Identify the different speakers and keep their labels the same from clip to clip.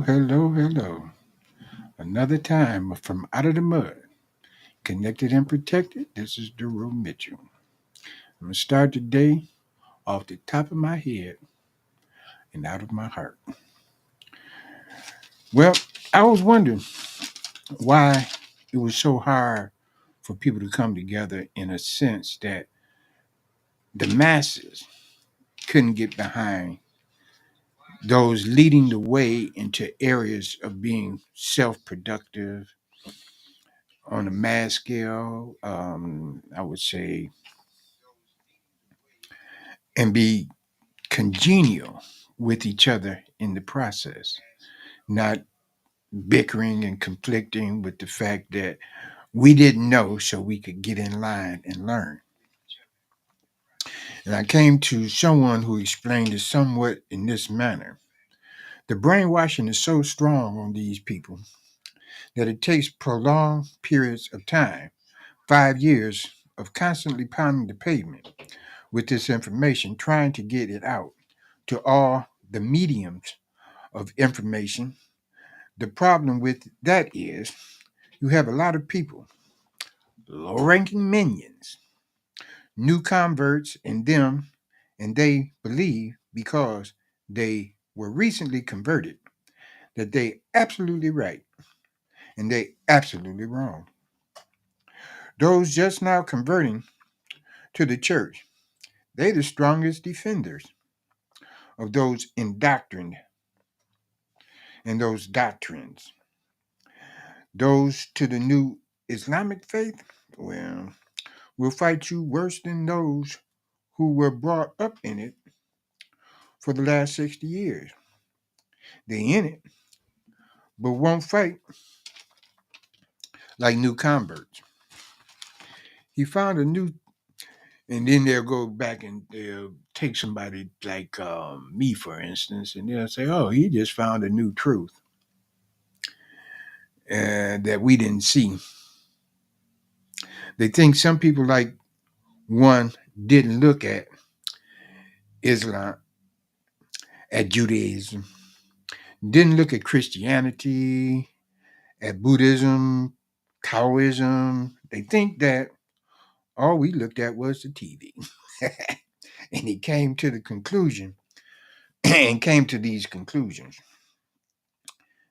Speaker 1: Hello, hello. Another time from out of the mud, connected and protected. This is Drew Mitchell. I'm gonna start the day off the top of my head and out of my heart. Well, I was wondering why it was so hard for people to come together in a sense that the masses couldn't get behind those leading the way into areas of being self-productive on a mass scale. I would say, and be congenial with each other in the process, not bickering and conflicting with the fact that we didn't know so we could get in line and learn. And I came to someone who explained it somewhat in this manner. The brainwashing is so strong on these people that it takes prolonged periods of time, 5 years of constantly pounding the pavement with this information, trying to get it out to all the mediums of information. The problem with that is you have a lot of people, low ranking minions, new converts in them, and they believe because they were recently converted that they absolutely right and they absolutely wrong. Those just now converting to the church, they the strongest defenders of those indoctrined and those doctrines. Those to the new Islamic faith, well, will fight you worse than those who were brought up in it for the last 60 years. They in it, but won't fight like new converts. He found a new, and then they'll go back and they'll take somebody like me, for instance, and they'll say, oh, he just found a new truth that we didn't see. They think some people like one didn't look at Islam, at Judaism, didn't look at Christianity, at Buddhism, Taoism. They think that all we looked at was the TV. And he came to the conclusion and came to these conclusions.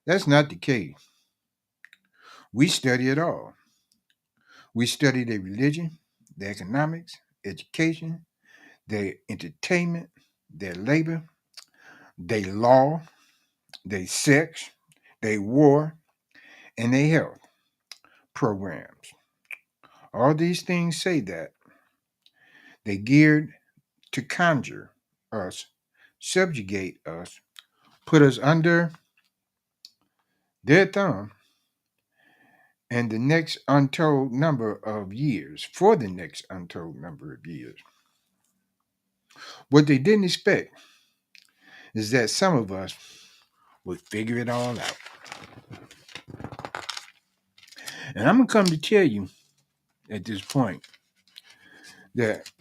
Speaker 1: That's not the case. We study it all. We study their religion, their economics, education, their entertainment, their labor, their law, their sex, their war, and their health programs. All these things say that they geared to conjure us, subjugate us, put us under their thumb, and the next untold number of years, for the next untold number of years. What they didn't expect is that some of us would figure it all out. And I'm going to come to tell you at this point that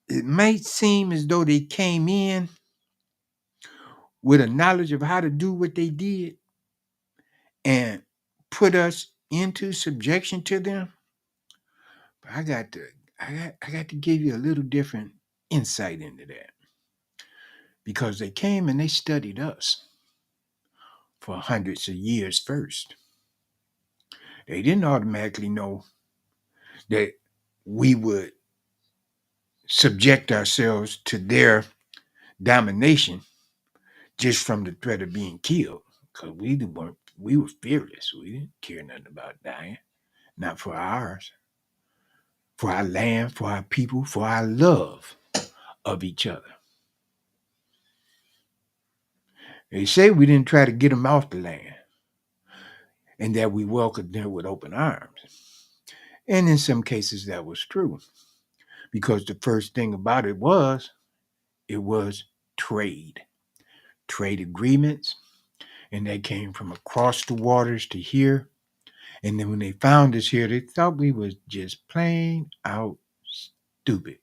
Speaker 1: it might seem as though they came in with a knowledge of how to do what they did and put us into subjection to them. But I got to give you a little different insight into that because they came and they studied us for hundreds of years first. They didn't automatically know that we would subject ourselves to their domination just from the threat of being killed. Because we were fearless. We didn't care nothing about dying. Not for ours, for our land, for our people, for our love of each other. They say we didn't try to get them off the land and that we welcomed them with open arms. And in some cases, that was true because the first thing about it was trade, trade agreements, and they came from across the waters to here. And then when they found us here, they thought we was just plain out stupid.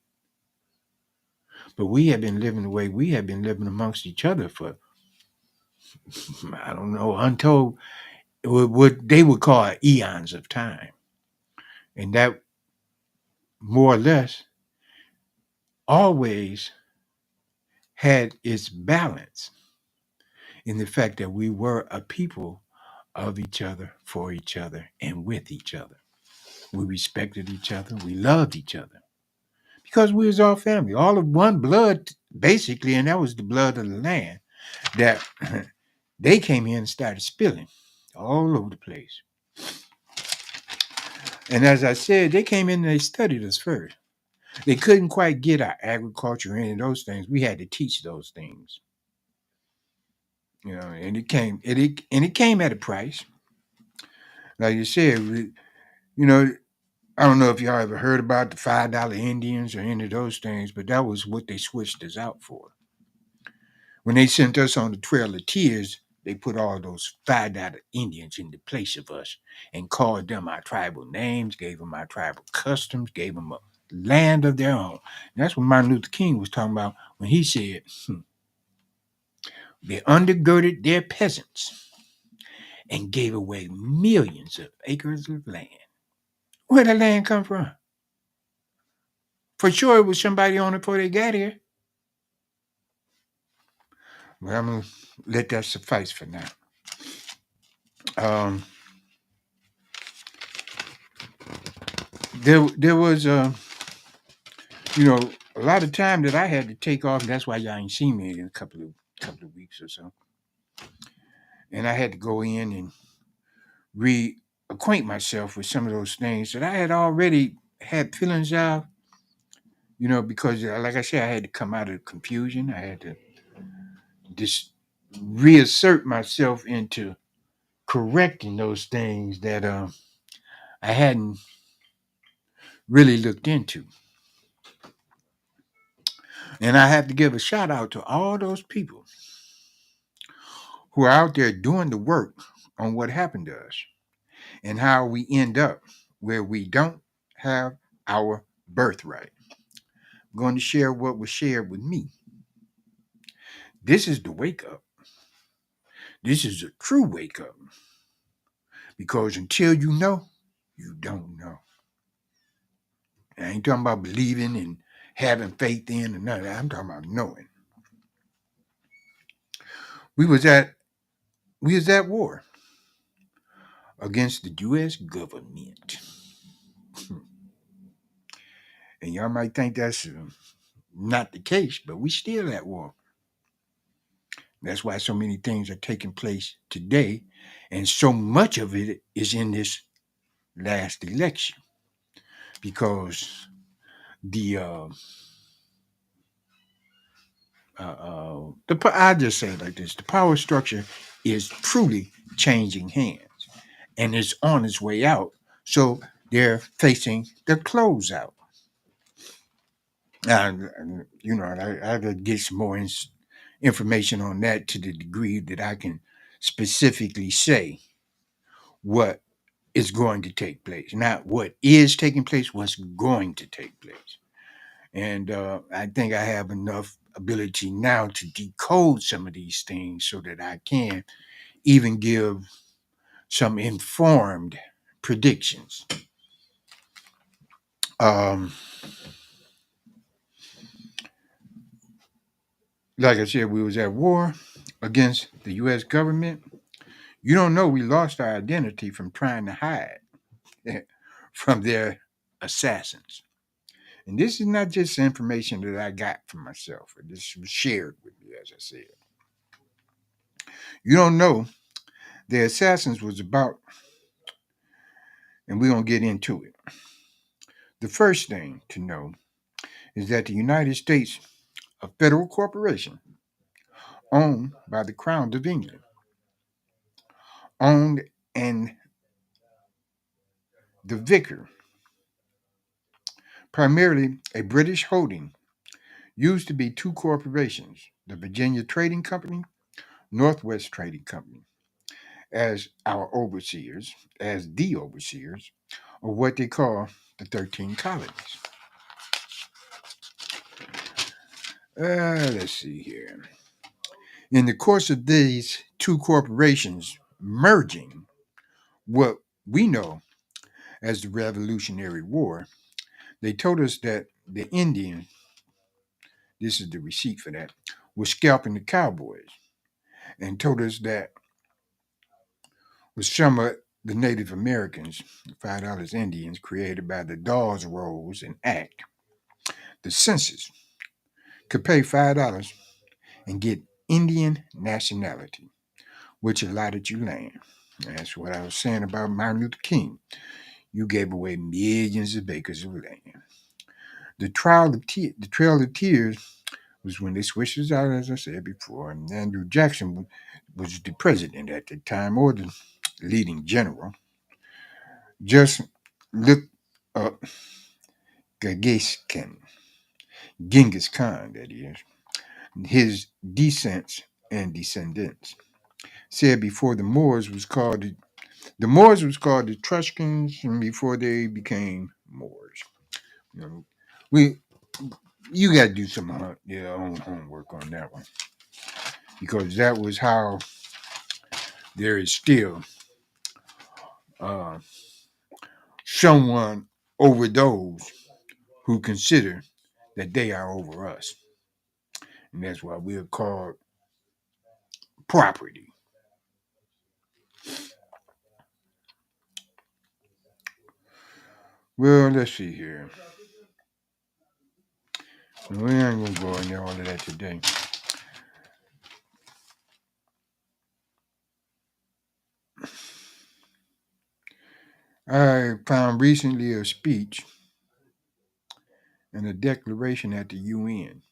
Speaker 1: But we had been living the way we had been living amongst each other for I don't know, untold, what they would call eons of time. And that more or less always had its balance in the fact that we were a people of each other, for each other, and with each other. We respected each other. We loved each other because we was all family, all of one blood, basically, and that was the blood of the land that they came in and started spilling all over the place. And as I said, they came in and they studied us first. They couldn't quite get our agriculture or any of those things. We had to teach those things, and it came at a price. Like you said, you know, I don't know if y'all ever heard about the $5 Indians or any of those things, but that was what they switched us out for. When they sent us on the Trail of Tears, they put all those $5 Indians in the place of us and called them our tribal names, gave them our tribal customs, gave them a land of their own. And that's what Martin Luther King was talking about when he said, they undergirded their peasants and gave away millions of acres of land. Where did the land come from? For sure, it was somebody on it before they got here. But I'm going to let that suffice for now. Um, there was a lot of time that I had to take off. And that's why y'all ain't seen me in a couple of weeks or so. And I had to go in and reacquaint myself with some of those things that I had already had feelings of. Because like I said, I had to come out of confusion. I had to just reassert myself into correcting those things that I hadn't really looked into. And I have to give a shout out to all those people who are out there doing the work on what happened to us and how we end up where we don't have our birthright. I'm going to share what was shared with me. This is the wake up. This is a true wake up. Because until you know, you don't know. I ain't talking about believing and having faith in and none of that. I'm talking about knowing. We was at war against the US government. And y'all might think that's not the case, but we still at war. That's why so many things are taking place today, and so much of it is in this last election because I just say it like this: the power structure is truly changing hands, and it's on its way out. So they're facing the closeout. I could get some more information on that to the degree that I can specifically say what is going to take place, not what is taking place, what's going to take place. And I think I have enough ability now to decode some of these things so that I can even give some informed predictions. Um, like I said, we was at war against the U.S. government. You don't know we lost our identity from trying to hide from their assassins. And this is not just information that I got from myself. This was shared with me, as I said. You don't know the assassins was about, and we're going to get into it. The first thing to know is that the United States, a federal corporation owned by the Crown of England, owned and the Vicar, primarily a British holding, used to be two corporations, the Virginia Trading Company, Northwest Trading Company, as our overseers, as the overseers of what they call the 13 colonies. Let's see here. In the course of these two corporations merging, what we know as the Revolutionary War, they told us that the Indians, this is the receipt for that, were scalping the cowboys, and told us that was some of the Native Americans, $5 Indians, created by the Dawes Rolls and Act, the census, could pay $5 and get Indian nationality, which allotted you land. That's what I was saying about Martin Luther King. You gave away millions of acres of land. The Trail of Tears was when they switched us out, as I said before, and Andrew Jackson was the president at the time, or the leading general. Just look up Genghis Khan, that is, his descents and descendants. Said before the Moors was called the Etruscans, and before they became Moors. You know, we you got to do some your own homework on that one, because that was how there is still uh, someone over those who consider that they are over us, and that's why we are called property. Well, let's see here. We ain't gonna go into all of that today. I found recently a speech and a declaration at the UN,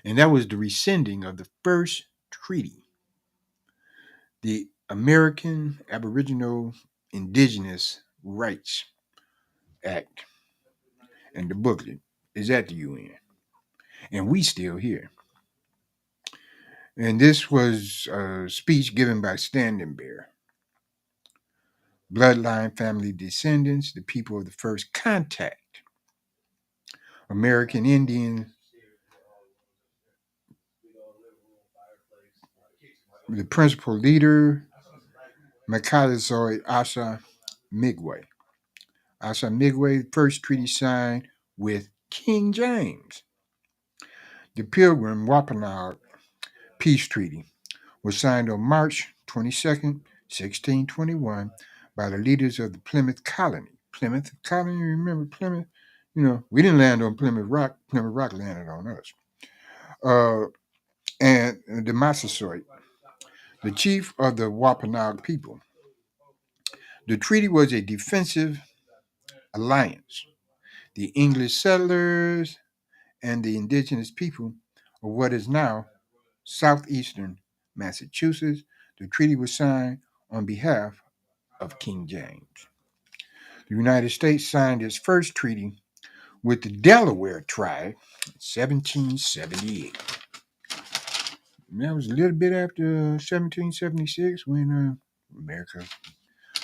Speaker 1: and that was the rescinding of the first treaty, the American Aboriginal Indigenous Rights Act, and the booklet is at the UN, and we still here. And this was a speech given by Standing Bear, bloodline family descendants, the people of the first contact, American Indian, the principal leader, Makalazoid Asa Migway. Asa Migway, first treaty signed with King James. The Pilgrim Wampanoag Peace Treaty was signed on March 22nd, 1621, by the leaders of the Plymouth Colony. Plymouth Colony, remember Plymouth? You know, we didn't land on Plymouth Rock. Plymouth Rock landed on us. And the Massasoit, the chief of the Wampanoag people. The treaty was a defensive alliance. The English settlers and the indigenous people of what is now southeastern Massachusetts. The treaty was signed on behalf of King James. The United States signed its first treaty with the Delaware tribe in 1778. And that was a little bit after 1776 when America,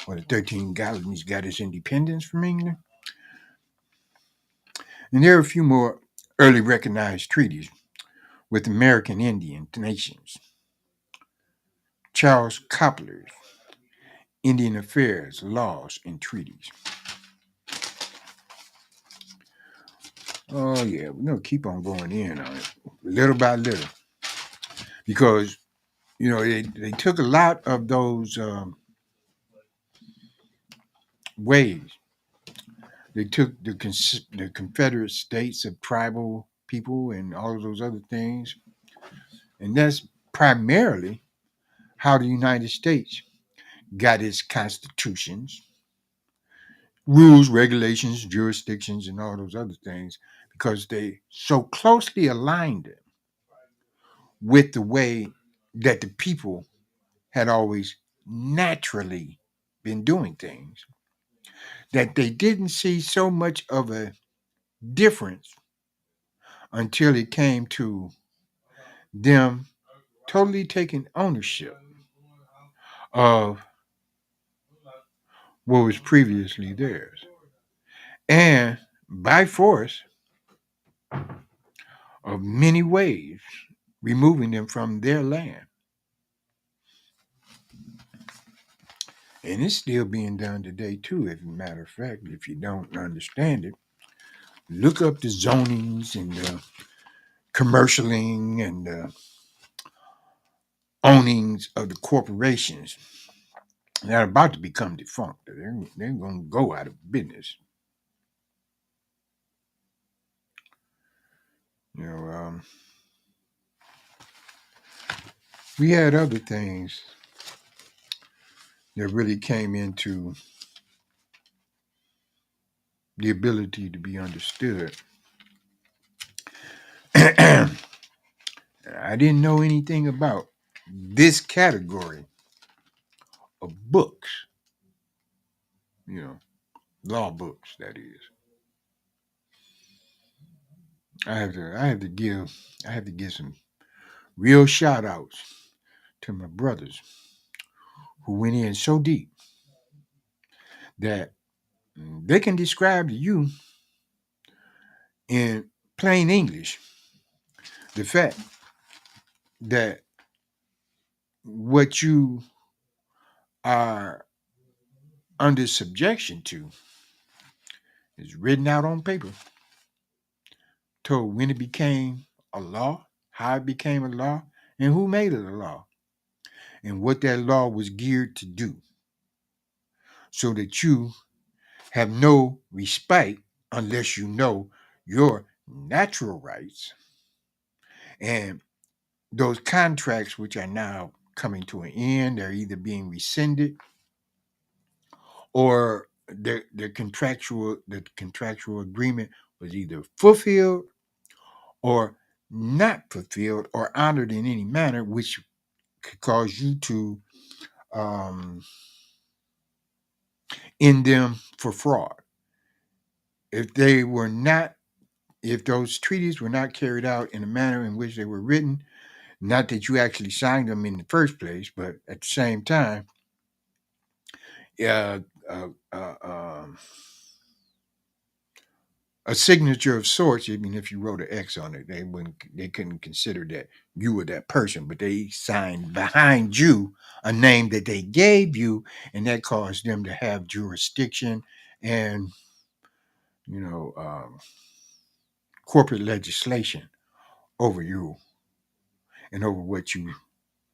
Speaker 1: or the 13 colonies, got its independence from England. And there are a few more early recognized treaties with American Indian nations. Charles Copler's Indian Affairs, Laws, and Treaties. Oh, yeah, we're going to keep on going in on it, little by little, because, you know, they took a lot of those ways. They took the Confederate States of tribal people and all of those other things, and that's primarily how the United States got its constitutions, rules, regulations, jurisdictions, and all those other things, because they so closely aligned it with the way that the people had always naturally been doing things, that they didn't see so much of a difference until it came to them totally taking ownership of what was previously theirs. And by force of many ways, removing them from their land. And it's still being done today, too, as a matter of fact. If you don't understand it, look up the zonings and the commercialing and the ownings of the corporations that are about to become defunct. They're going to go out of business. You know, we had other things that really came into the ability to be understood. I didn't know anything about this category of books, you know, law books, that is. I have to give some real shout outs to my brothers who went in so deep that they can describe to you in plain English the fact that what you are under subjection to is written out on paper, told when it became a law, how it became a law, and who made it a law, and what that law was geared to do, so that you have no respite unless you know your natural rights and those contracts which are now coming to an end. They're either being rescinded or the contractual agreement was either fulfilled or not fulfilled or honored in any manner, which could cause you to um, end them for fraud. If they were not, if those treaties were not carried out in the manner in which they were written, not that you actually signed them in the first place, but at the same time, uh, uh, uh, um, a signature of sorts, even if you wrote an X on it, they couldn't consider that you were that person, but they signed behind you a name that they gave you, and that caused them to have jurisdiction and you know corporate legislation over you and over what you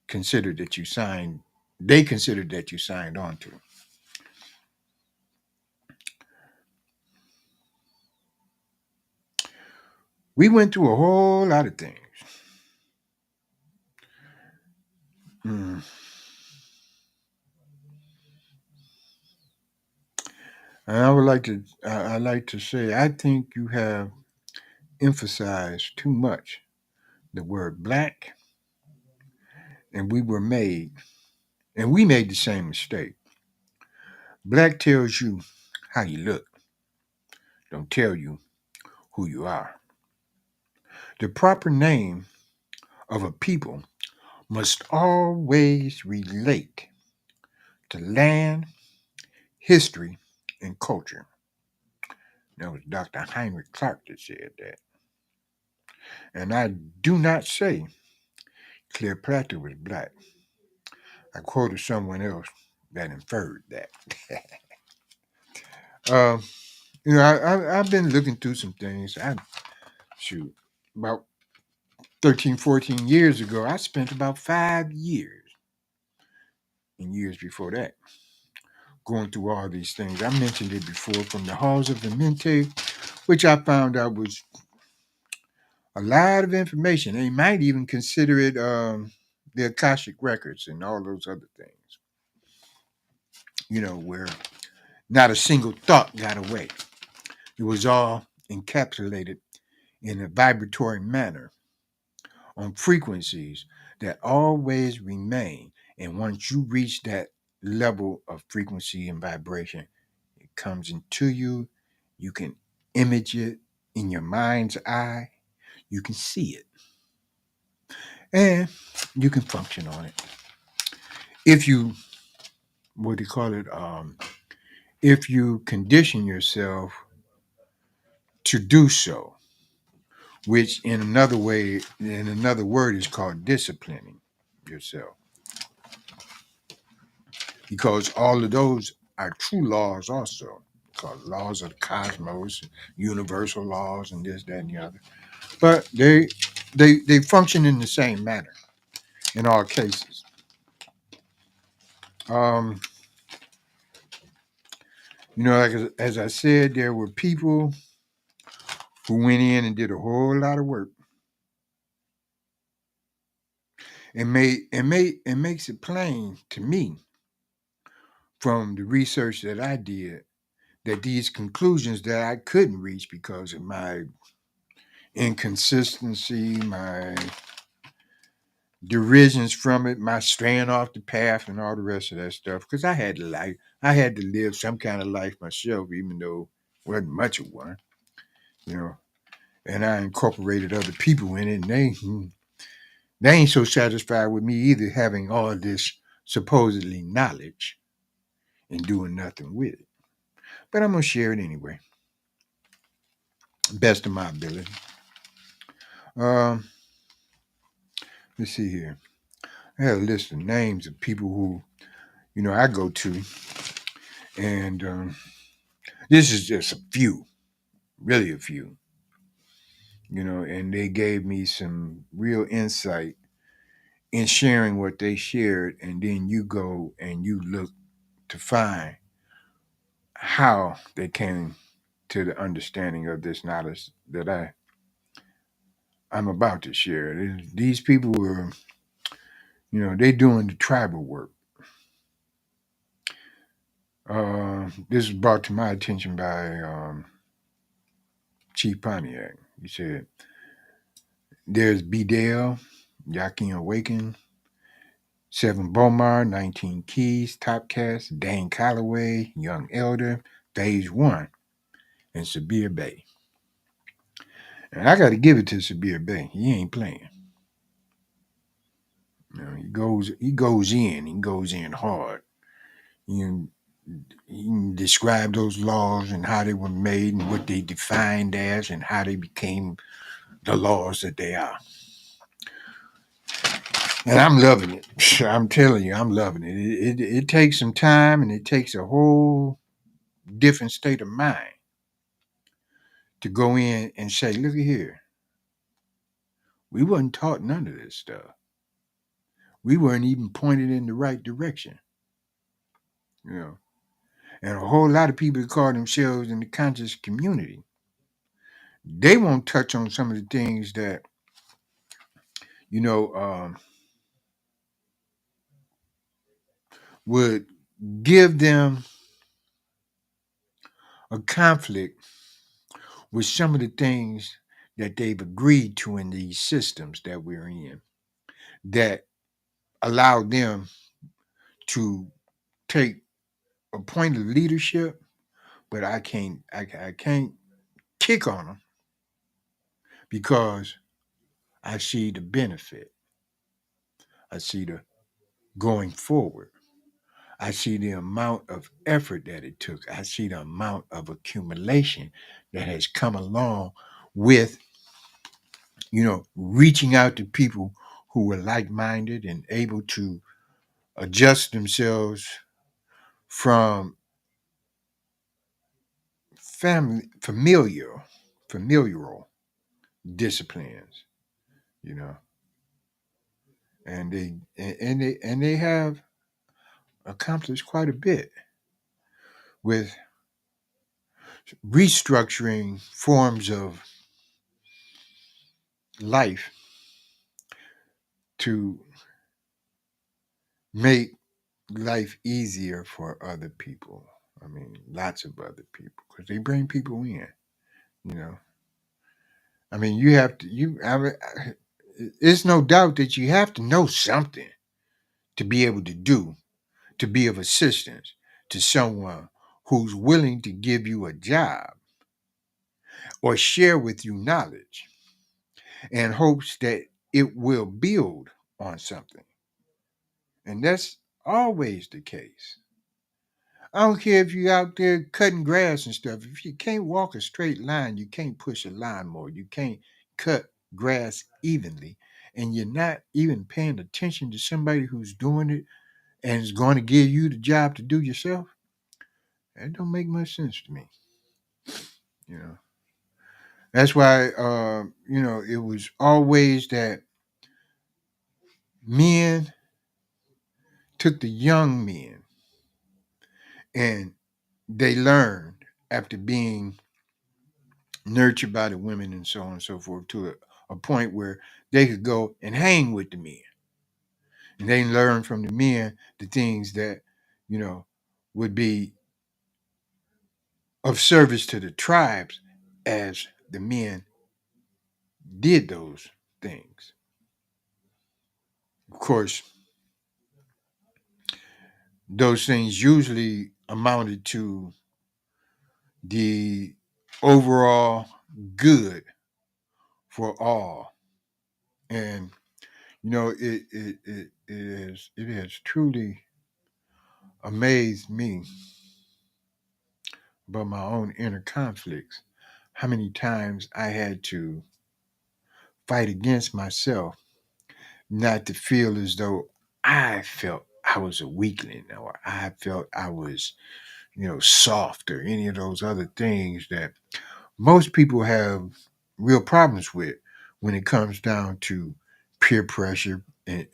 Speaker 1: considered that you signed. They considered that you signed on to. We went through a whole lot of things. Mm. And I like to say, I think you have emphasized too much the word black, and we made the same mistake. Black tells you how you look, don't tell you who you are. The proper name of a people must always relate to land, history, and culture. That was Dr. Heinrich Clark that said that. And I do not say Cleopatra was black. I quoted someone else that inferred that. Um, I've been looking through some things. Shoot, about 13, 14 years ago, I spent about 5 years and years before that going through all these things. I mentioned it before from the halls of the Mente, which I found out was a lot of information. They might even consider it the Akashic records and all those other things, where not a single thought got away. It was all encapsulated in a vibratory manner on frequencies that always remain. And once you reach that level of frequency and vibration, it comes into you. You can image it in your mind's eye. You can see it. And you can function on it. If you, what do you call it? If you condition yourself to do so, which in another way, in another word, is called disciplining yourself. Because all of those are true laws also, called laws of the cosmos, universal laws, and this, that, and the other. But they function in the same manner in all cases. Um, like as I said, there were people who went in and did a whole lot of work and makes it plain to me from the research that I did that these conclusions that I couldn't reach because of my inconsistency, my derisions from it, my straying off the path, and all the rest of that stuff. Because I had to live some kind of life myself, even though it wasn't much of one, you know. And I incorporated other people in it, and they ain't so satisfied with me either, having all this supposedly knowledge and doing nothing with it. But I'm gonna share it anyway, best of my ability. Um, let's see here. I have a list of names of people who I go to, and this is just a few, really a few, and they gave me some real insight in sharing what they shared, and then you go and you look to find how they came to the understanding of this knowledge that I'm about to share. These people were, they doing the tribal work. This was brought to my attention by Chief Pontiac. He said, "There's Bedale, Yakin Awaken, Seven Bomar, 19 Keys, Topcast, Dane Calloway, Young Elder, Phase One, and Sabir Bay." And I got to give it to Sabir Bay. He ain't playing. He goes in hard. You he described those laws and how they were made and what they defined as and how they became the laws that they are. And I'm loving it. I'm telling you, I'm loving it. It takes some time and it takes a whole different state of mind to go in and say, look at here, we wasn't taught none of this stuff. We weren't even pointed in the right direction. You know. And a whole lot of people that call themselves in the conscious community, they won't touch on some of the things that, you know, um, would give them a conflict with some of the things that they've agreed to in these systems that we're in that allow them to take a point of leadership, but I can't kick on them because I see the benefit. I see the going forward. I see the amount of effort that it took. I see the amount of accumulation that has come along with, reaching out to people who were like minded and able to adjust themselves from familial disciplines, you know, and they have accomplished quite a bit with restructuring forms of life to make life easier for other people. I mean, lots of other people because they bring people in. You know, I mean, you have to. It's no doubt that you have to know something to be able to do to be of assistance to someone who's willing to give you a job or share with you knowledge in hopes that it will build on something. And that's always the case. I don't care if you're out there cutting grass and stuff. If you can't walk a straight line, you can't push a lawnmower. You can't cut grass evenly, and you're not even paying attention to somebody who's doing it and is going to give you the job to do yourself, that don't make much sense to me. You know, that's why it was always that men took the young men and they learned after being nurtured by the women and so on and so forth to a point where they could go and hang with the men and they learn from the men the things that you know would be of service to the tribes as the men did those things. Of course, those things usually amounted to the overall good for all. And it has truly amazed me about my own inner conflicts, how many times I had to fight against myself not to feel as though I felt I was a weakling or I felt I was, soft or any of those other things that most people have real problems with when it comes down to peer pressure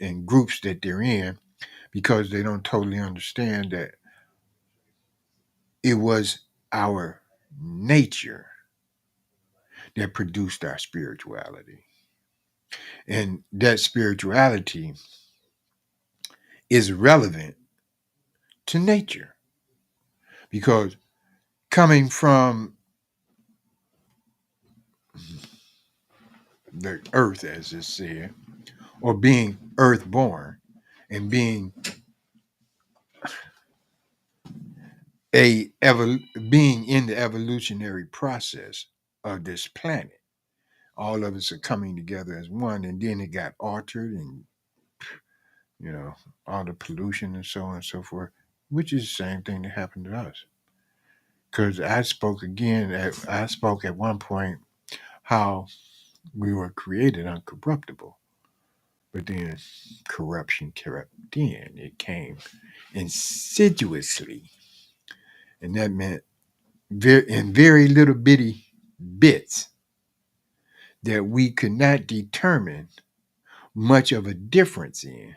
Speaker 1: and groups that they're in because they don't totally understand that it was our nature that produced our spirituality. And that spirituality is relevant to nature because coming from the earth, as it's said, or being earthborn and being being in the evolutionary process of this planet, all of us are coming together as one, and then it got altered, and you know all the pollution and so on and so forth, which is the same thing that happened to us. Because I spoke at one point how we were created uncorruptible, but then corruption crept in. It came insidiously, and that meant in very little bitty bits that we could not determine much of a difference in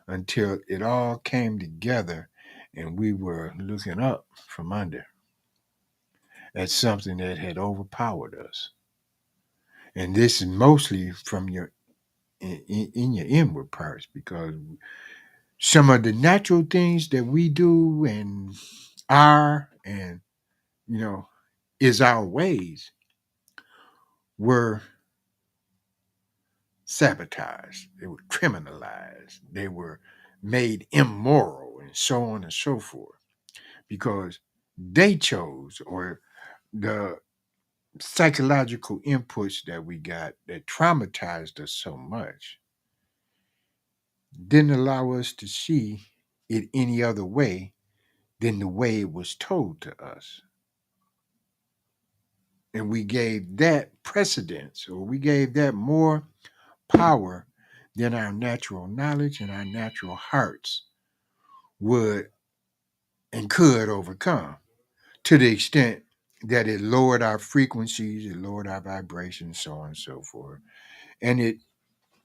Speaker 1: until it all came together and we were looking up from under at something that had overpowered us. And this is mostly from your in your inward parts because some of the natural things that we do and are and you know is our ways were sabotaged, they were criminalized, they were made immoral and so on and so forth because they chose, or the psychological inputs that we got that traumatized us so much didn't allow us to see it any other way than the way it was told to us. And we gave that precedence, or we gave that more power than our natural knowledge and our natural hearts would and could overcome, to the extent that it lowered our frequencies, it lowered our vibrations, so on and so forth. And it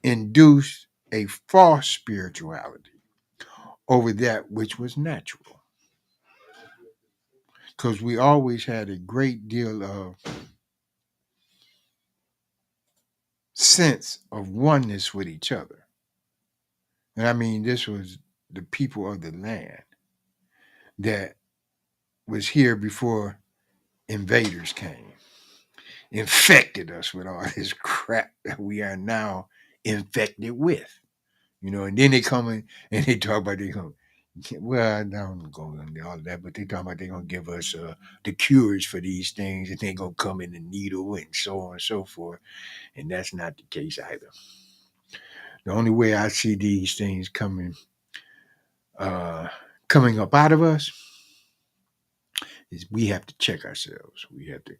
Speaker 1: induced a false spirituality over that which was natural. Because we always had a great deal of sense of oneness with each other. And I mean, this was the people of the land that was here before invaders came, infected us with all this crap that we are now infected with. And then they come in and they talk about they going, well, I don't go into all of that, but they talk about they're gonna give us the cures for these things, and they gonna come in the needle and so on and so forth, and that's not the case either. The only way I see these things uh, coming up out of us is we have to check ourselves. We have to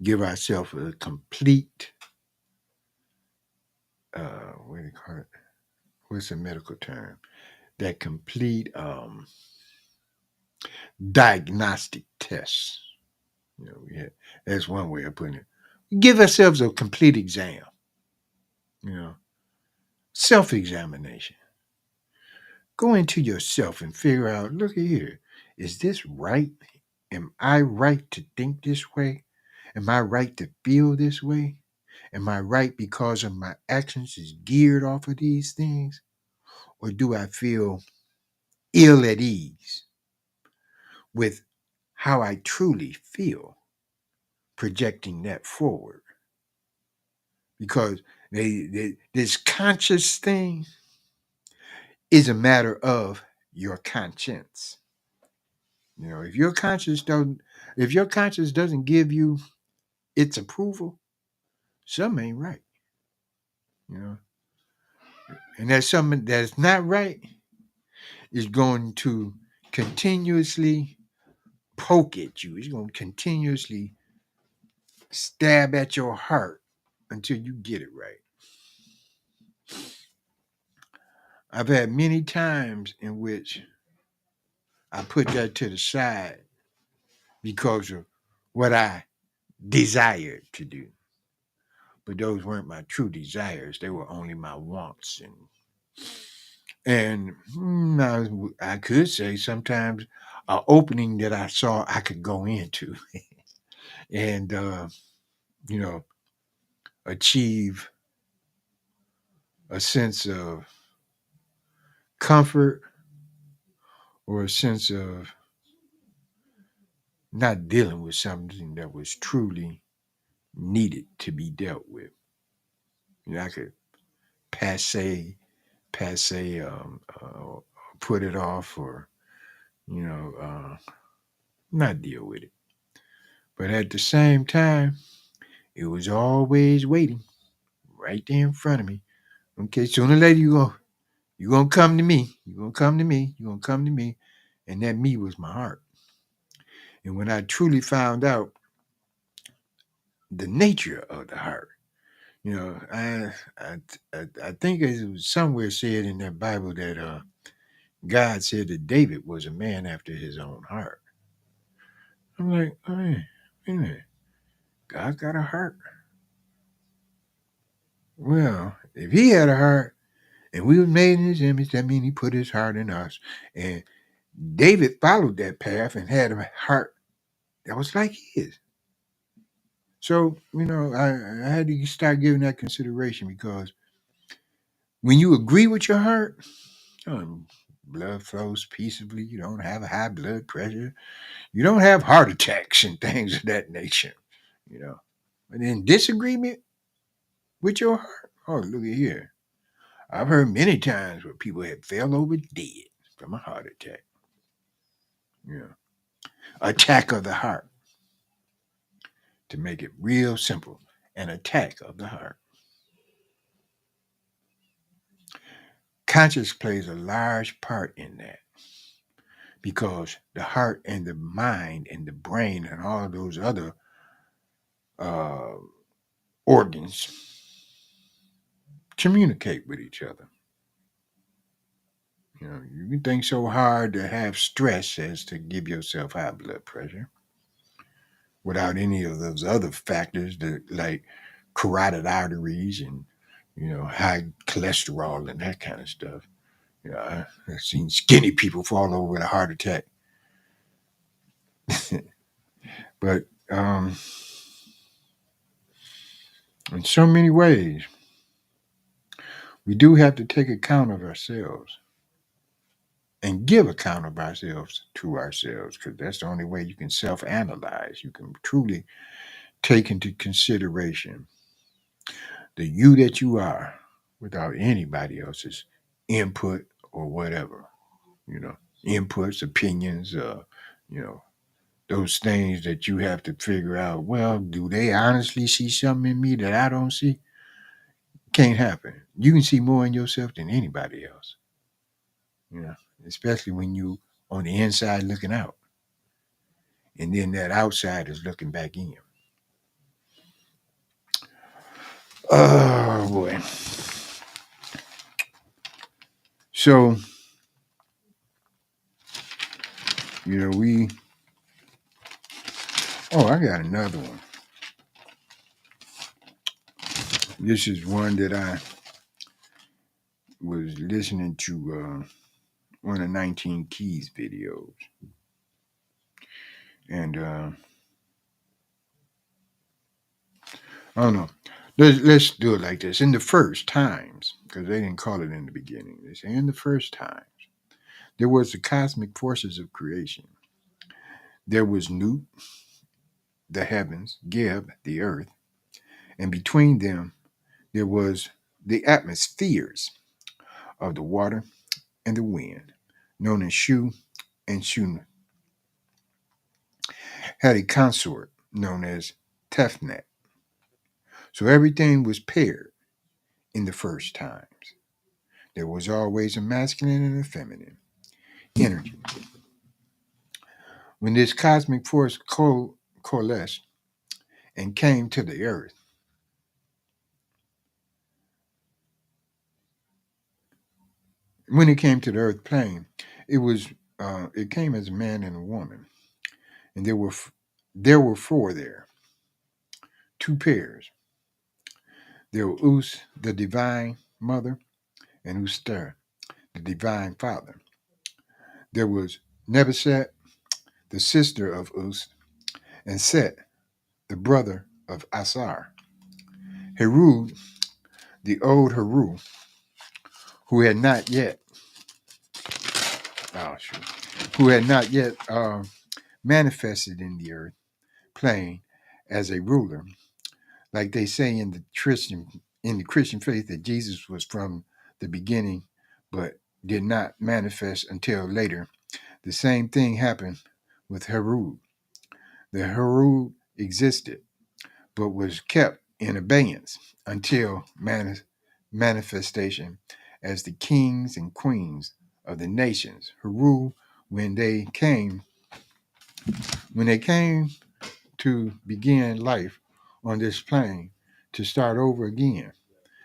Speaker 1: give ourselves a complete what do you call it? What's the medical term? That complete diagnostic tests. Yeah, that's one way of putting it. Give ourselves a complete exam. You know, self-examination. Go into yourself and figure out. Look at here. Is this right? Am I right to think this way? Am I right to feel this way? Am I right because of my actions is geared off of these things? Or do I feel ill at ease with how I truly feel projecting that forward? Because this conscious thing is a matter of your conscience. If your conscience doesn't give you its approval, something ain't right. You know, and that's something that's not right is going to continuously poke at you. It's going to continuously stab at your heart until you get it right. I've had many times in which I put that to the side because of what I desired to do. But those weren't my true desires. They were only my wants. I could say sometimes an opening that I saw I could go into and, you know, achieve a sense of comfort or a sense of not dealing with something that was truly needed to be dealt with. I could passe, passe, put it off or, you know, not deal with it. But at the same time, it was always waiting right there in front of me. Okay, sooner or later you gonna come to me. You're gonna come to me. You're gonna come to me. And that me was my heart. And when I truly found out the nature of the heart, I think it was somewhere said in that Bible that God said that David was a man after his own heart. I'm like, hey, wait a minute. God got a heart. Well, if he had a heart and we were made in his image, that means he put his heart in us. And David followed that path and had a heart that was like his. So, I had to start giving that consideration because when you agree with your heart, blood flows peaceably. You don't have high blood pressure. You don't have heart attacks and things of that nature, you know. But in disagreement with your heart, oh, look at here. I've heard many times where people have fell over dead from a heart attack. Attack of the heart. To make it real simple, an attack of the heart. Conscience plays a large part in that because the heart and the mind and the brain and all of those other uh, organs communicate with each other. You can think so hard to have stress as to give yourself high blood pressure without any of those other factors that like carotid arteries and high cholesterol and that kind of stuff. I've seen skinny people fall over with a heart attack. But in so many ways, we do have to take account of ourselves and give account of ourselves to ourselves because that's the only way you can self analyze. You can truly take into consideration the you that you are without anybody else's input or whatever. Inputs, opinions, you know, those things that you have to figure out. Well, do they honestly see something in me that I don't see? Can't happen. You can see more in yourself than anybody else. You know, especially when you on the inside looking out, and then that outside is looking back in. Oh boy. So, you know, I got another one. This is one that I was listening to one of 19 Keys videos. And I don't know. Let's do it like this. In the first times, because they didn't call it in the beginning, they say in the first times, there was the cosmic forces of creation. There was Nut, the heavens, Geb, the earth, and between them there was the atmospheres of the water and the wind, known as Shu, and Shu had a consort known as Tefnet. So everything was paired in the first times. There was always a masculine and a feminine energy. When this cosmic force coalesced and came to the earth, when it came to the earth plane, it came as a man and a woman, and there were four there, two pairs. There were Us, the divine mother, and Uster, the divine father. There was Nebuset, the sister of Us, and Set, the brother of Asar. Heru, the old Heru, who had not yet, oh, shoot, who had not yet manifested in the earth plane as a ruler, like they say in the Christian faith that Jesus was from the beginning, but did not manifest until later. The same thing happened with Herod. The Herod existed, but was kept in abeyance until manifestation as the kings and queens of the nations who ruled when they came to begin life on this plane to start over again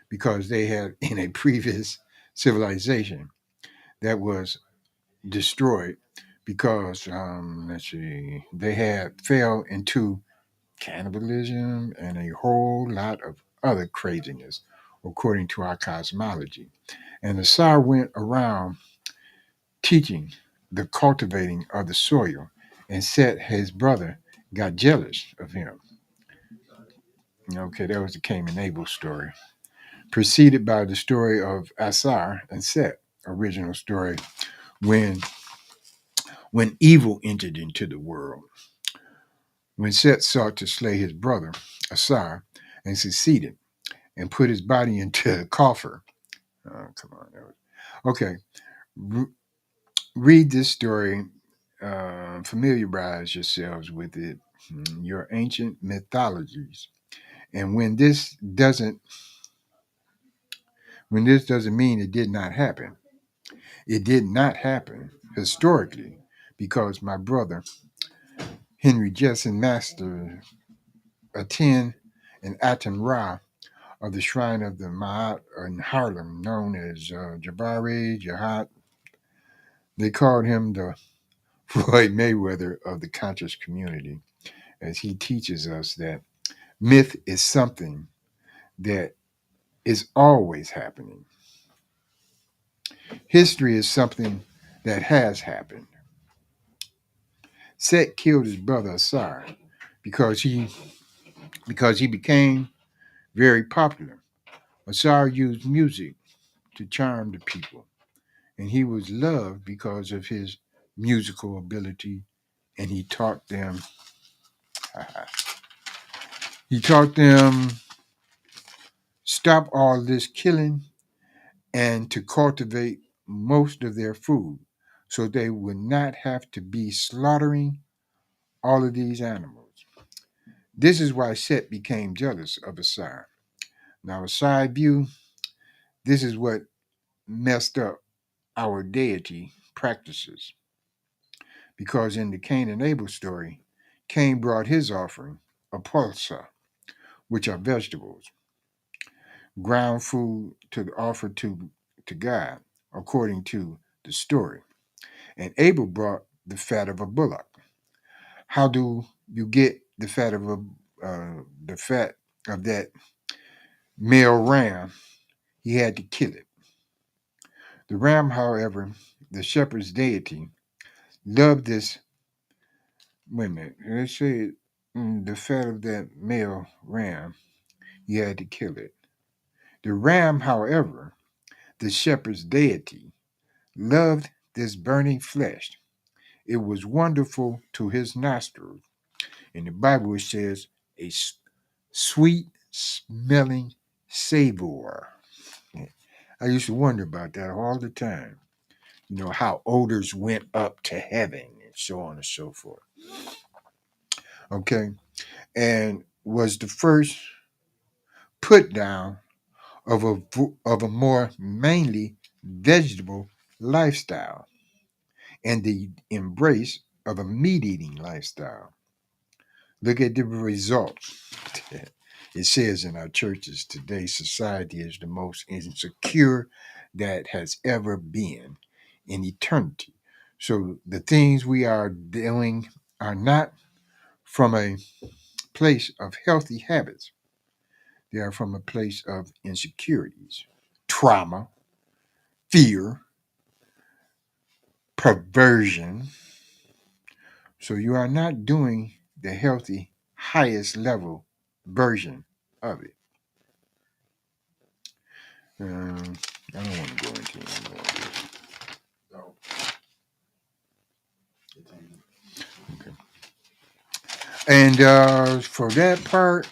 Speaker 1: because they had in a previous civilization that was destroyed because let's see, they had fell into cannibalism and a whole lot of other craziness according to our cosmology. And the Tsar went around teaching the cultivating of the soil, and said his brother got jealous of him. Okay, that was the Cain and Abel story. Preceded by the story of Asar and Set, original story, when when evil entered into the world. When Set sought to slay his brother, Asar, and succeeded, and put his body into a coffer. Oh, come on. Okay. Re- Read this story, familiarize yourselves with it, your ancient mythologies. And when this doesn't mean it did not happen. It did not happen historically because my brother Henry Jessen Master attend an Aten Ra of the shrine of the Ma'at in Harlem, known as Jabari Jahat. They called him the Floyd Mayweather of the conscious community, as he teaches us that myth is something that is always happening. History is something that has happened. Set killed his brother Asar because he became very popular. Asar used music to charm the people, and he was loved because of his musical ability. And he taught them stop all this killing and to cultivate most of their food, so they would not have to be slaughtering all of these animals. This is why Set became jealous of Asar. Now, a side view, this is what messed up our deity practices. Because in the Cain and Abel story, Cain brought his offering, a pulsa, which are vegetables, ground food to offer to God, according to the story. And Abel brought the fat of a bullock. How do you get the fat of that male ram? He had to kill it. The ram, however, the shepherd's deity, loved this. Wait a minute. Let's say the fat of that male ram. He had to kill it. The ram, however, the shepherd's deity, loved this burning flesh. It was wonderful to his nostrils. In the Bible, it says a sweet smelling savor. I used to wonder about that all the time. You know, how odors went up to heaven and so on and so forth. Okay. And was the first put down of a more mainly vegetable lifestyle and the embrace of a meat eating lifestyle. Look at the results. It says in our churches today, society is the most insecure that has ever been in eternity. So the things we are doing are not from a place of healthy habits, they are from a place of insecurities, trauma, fear, perversion. So you are not doing the healthy, highest level version of it. I don't want to go into any more of this. Okay. And for that part,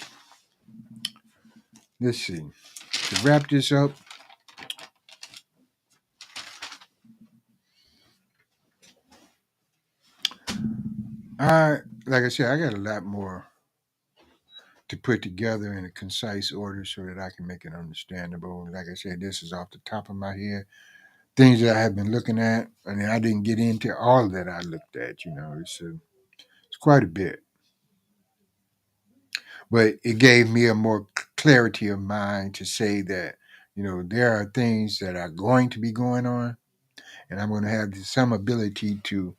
Speaker 1: let's see. To wrap this up, I like I said, I got a lot more to put together in a concise order so that I can make it understandable. Like I said, this is off the top of my head. Things that I have been looking at, and I didn't get into all that I looked at. You know, it's quite a bit, but it gave me a more clarity of mind to say that there are things that are going to be going on, and I'm going to have some ability to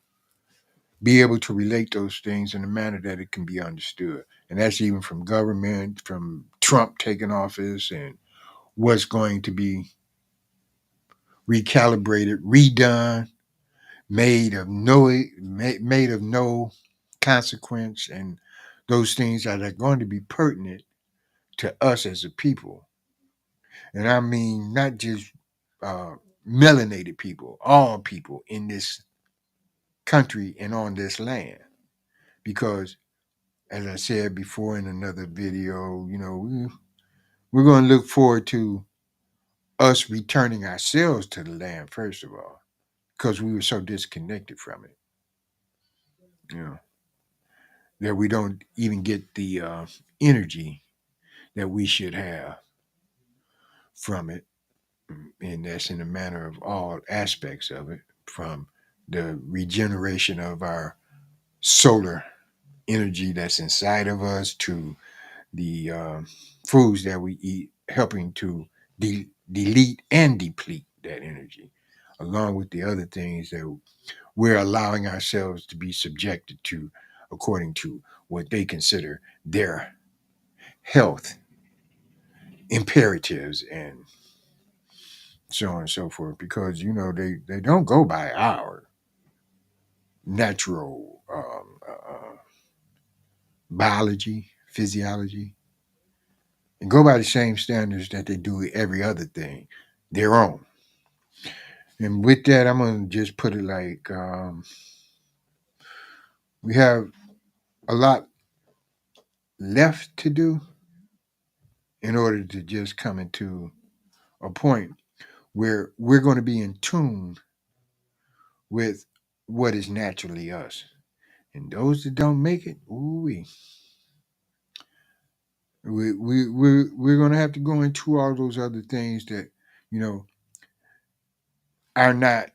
Speaker 1: be able to relate those things in a manner that it can be understood. And that's even from government, from Trump taking office, and what's going to be recalibrated, redone, made of no consequence, and those things that are going to be pertinent to us as a people. And I mean not just uh, melanated people, all people in this country and on this land. Because, as I said before in another video, we're going to look forward to us returning ourselves to the land, first of all, because we were so disconnected from it. You know, that we don't even get the energy that we should have from it. And that's in a manner of all aspects of it, from the regeneration of our solar energy that's inside of us to the foods that we eat, helping to delete and deplete that energy, along with the other things that we're allowing ourselves to be subjected to according to what they consider their health imperatives and so on and so forth, because they don't go by our natural biology, physiology, and go by the same standards that they do every other thing, their own. And with that, I'm gonna just put it like we have a lot left to do in order to just come into a point where we're going to be in tune with what is naturally us. And those that don't make it, ooh, we're going to have to go into all those other things that you know are not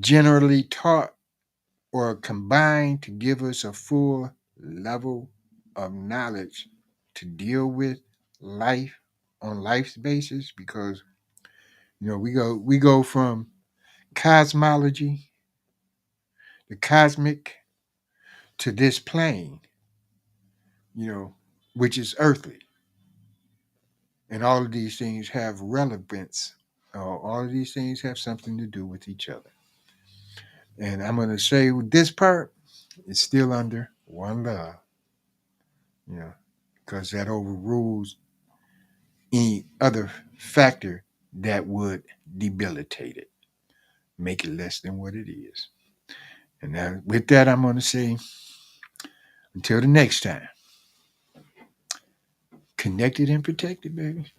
Speaker 1: generally taught or combined to give us a full level of knowledge to deal with life on life's basis, because we go from cosmology, the cosmic, to this plane, you know, which is earthly. And all of these things have relevance. All of these things have something to do with each other. And I'm going to say with this part, it's still under one love, you know, because that overrules any other factor that would debilitate it, make it less than what it is. And now, with that, I'm going to say until the next time, connected and protected, baby.